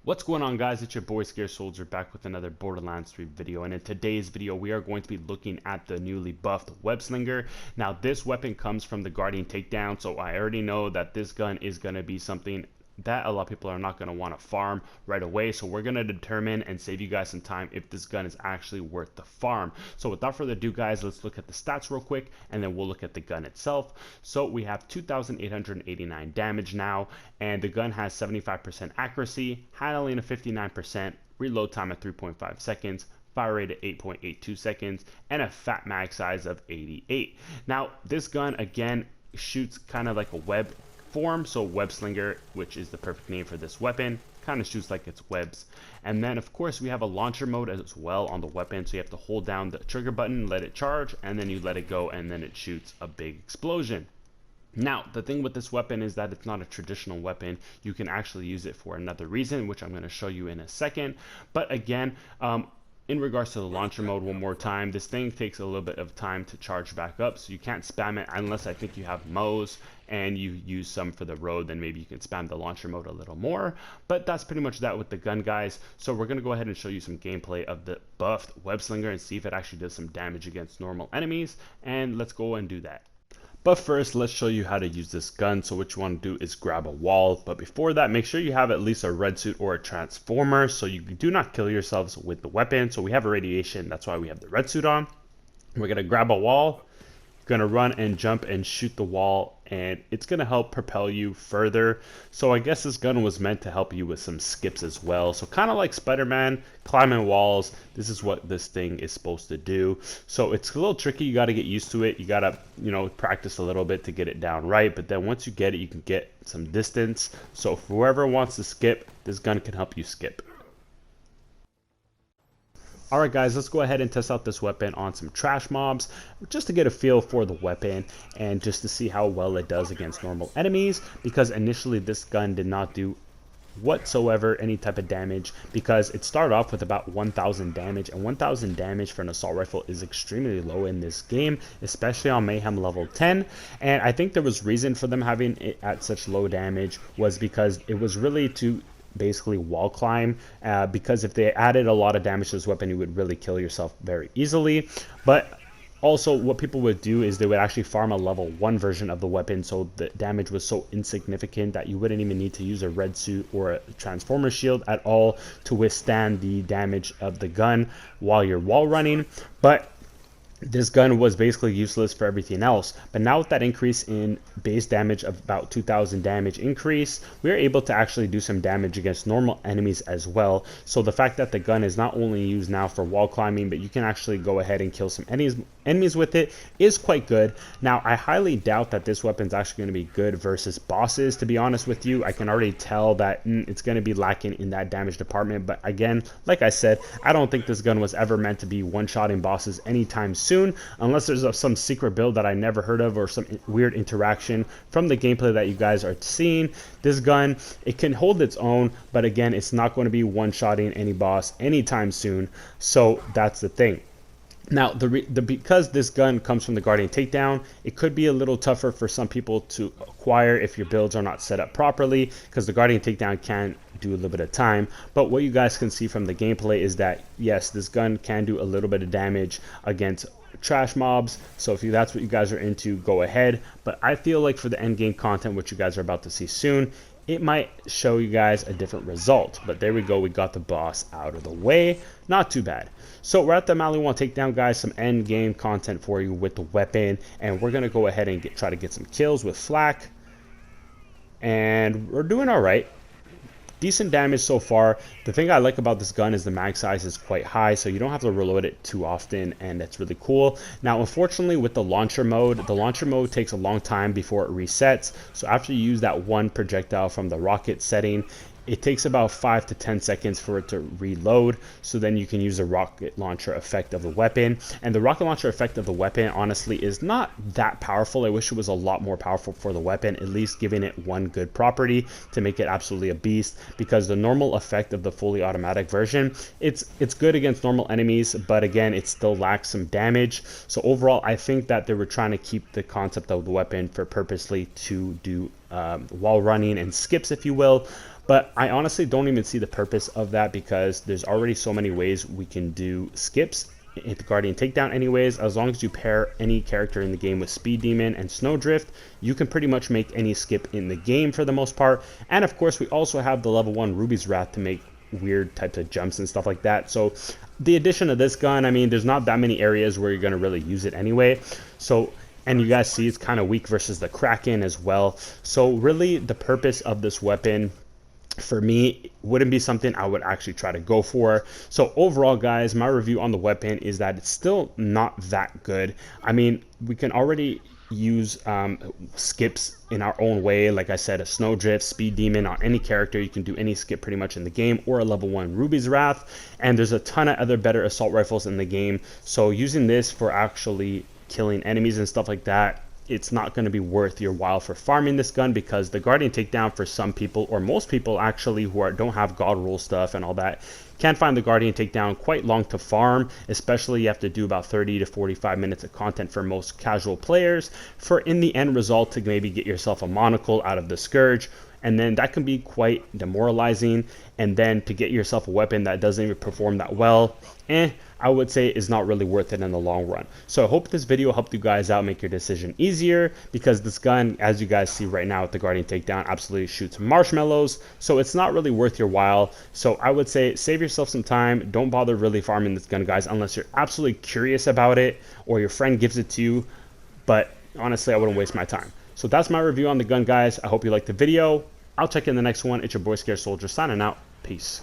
What's going on, guys? It's your boy Scare Soldier back with another Borderlands 3 video, and in today's video we are going to be looking at the newly buffed Webslinger. Now this weapon comes from the Guardian Takedown, so I already know that this gun is going to be something that a lot of people are not going to want to farm right away, so we're going to determine and save you guys some time if this gun is actually worth the farm. So without further ado, guys, let's look at the stats real quick and then we'll look at the gun itself. So we have 2,889 damage now, and the gun has 75% accuracy, handling of 59%, reload time at 3.5 seconds, fire rate at 8.82 seconds, and a fat mag size of 88. Now this gun again shoots kind of like a web form, so Webslinger, which is the perfect name for this weapon, kind of shoots like it's webs. And then of course we have a launcher mode as well on the weapon, so you have to hold down the trigger button, let it charge, and then you let it go, and then it shoots a big explosion. Now, the thing with this weapon is that it's not a traditional weapon. You can actually use it for another reason, which I'm going to show you in a second. But again, in regards to the launcher mode, one more time, this thing takes a little bit of time to charge back up, so you can't spam it unless I think you have Mo's and you use some for the road. Then maybe you can spam the launcher mode a little more. But that's pretty much that with the gun, guys. So we're going to go ahead and show you some gameplay of the buffed Webslinger and see if it actually does some damage against normal enemies, and let's go and do that. But first, let's show you how to use this gun. So what you want to do is grab a wall. But before that, make sure you have at least a red suit or a transformer so you do not kill yourselves with the weapon. So we have a radiation. That's why we have the red suit on. We're going to grab a wall. Gonna run and jump and shoot the wall, and it's gonna help propel you further. So I guess this gun was meant to help you with some skips as well. So kind of like Spider-Man climbing walls, this is what this thing is supposed to do. So it's a little tricky. You got to get used to it. You gotta practice a little bit to get it down right, but then once you get it, you can get some distance. So if whoever wants to skip, this gun can help you skip. Alright guys, let's go ahead and test out this weapon on some trash mobs just to get a feel for the weapon and just to see how well it does against normal enemies, because initially this gun did not do whatsoever any type of damage, because it started off with about 1,000 damage, and 1,000 damage for an assault rifle is extremely low in this game, especially on Mayhem level 10. And I think there was reason for them having it at such low damage was because it was really to basically wall climb, because if they added a lot of damage to this weapon, you would really kill yourself very easily. But also what people would do is they would actually farm a level 1 version of the weapon, so the damage was so insignificant that you wouldn't even need to use a red suit or a transformer shield at all to withstand the damage of the gun while you're wall running. But this gun was basically useless for everything else. But now with that increase in base damage of about 2,000 damage increase, we are able to actually do some damage against normal enemies as well. So the fact that the gun is not only used now for wall climbing, but you can actually go ahead and kill some enemies with it is quite good. Now I highly doubt that this weapon is actually going to be good versus bosses, to be honest with you. I can already tell that it's going to be lacking in that damage department. But again, like I said, I don't think this gun was ever meant to be one-shotting bosses anytime soon, unless there's some secret build that I never heard of or some weird interaction from the gameplay that you guys are seeing. This gun, it can hold its own, but again, it's not going to be one-shotting any boss anytime soon. So that's the thing. Now, because this gun comes from the Guardian Takedown, it could be a little tougher for some people to acquire if your builds are not set up properly, because the Guardian Takedown can do a little bit of time. But what you guys can see from the gameplay is that, yes, this gun can do a little bit of damage against trash mobs. So if that's what you guys are into, go ahead. But I feel like for the end game content, which you guys are about to see soon, it might show you guys a different result. But there we go, we got the boss out of the way. Not too bad. So we're at the Maliwan takedown, guys. Some end game content for you with the weapon, and we're gonna go ahead and try to get some kills with flak, and we're doing all right. Decent damage so far. The thing I like about this gun is the mag size is quite high, so you don't have to reload it too often, and that's really cool. Now, unfortunately, with the launcher mode takes a long time before it resets. So after you use that one projectile from the rocket setting, it takes about 5 to 10 seconds for it to reload, so then you can use the rocket launcher effect of the weapon. And the rocket launcher effect of the weapon honestly is not that powerful. I wish it was a lot more powerful for the weapon, at least giving it one good property to make it absolutely a beast, because the normal effect of the fully automatic version, it's good against normal enemies, but again, it still lacks some damage. So overall, I think that they were trying to keep the concept of the weapon for purposely to do wall running and skips, if you will. But I honestly don't even see the purpose of that, because there's already so many ways we can do skips hit the Guardian Takedown anyways. As long as you pair any character in the game with Speed Demon and Snowdrift, you can pretty much make any skip in the game for the most part. And of course, we also have the level 1 Ruby's Wrath to make weird types of jumps and stuff like that. So the addition of this gun, I mean, there's not that many areas where you're going to really use it anyway. So, and you guys see it's kind of weak versus the Kraken as well. So really the purpose of this weapon for me wouldn't be something I would actually try to go for. So overall, guys, my review on the weapon is that it's still not that good. I mean, we can already use skips in our own way. Like I said, a Snowdrift, Speed Demon on any character, you can do any skip pretty much in the game, or a level 1 Ruby's Wrath. And there's a ton of other better assault rifles in the game. So using this for actually killing enemies and stuff like that, it's not going to be worth your while for farming this gun, because the Guardian Takedown for some people, or most people actually, who don't have God Rule stuff and all that, can find the Guardian Takedown quite long to farm. Especially you have to do about 30 to 45 minutes of content for most casual players for in the end result to maybe get yourself a monocle out of the Scourge. And then that can be quite demoralizing. And then to get yourself a weapon that doesn't even perform that well, I would say is not really worth it in the long run. So I hope this video helped you guys out, make your decision easier, because this gun, as you guys see right now with the Guardian Takedown, absolutely shoots marshmallows. So it's not really worth your while. So I would say save yourself some time. Don't bother really farming this gun, guys, unless you're absolutely curious about it or your friend gives it to you. But honestly, I wouldn't waste my time. So that's my review on the gun, guys. I hope you liked the video. I'll check you in the next one. It's your boy Scared Soldier signing out. Peace.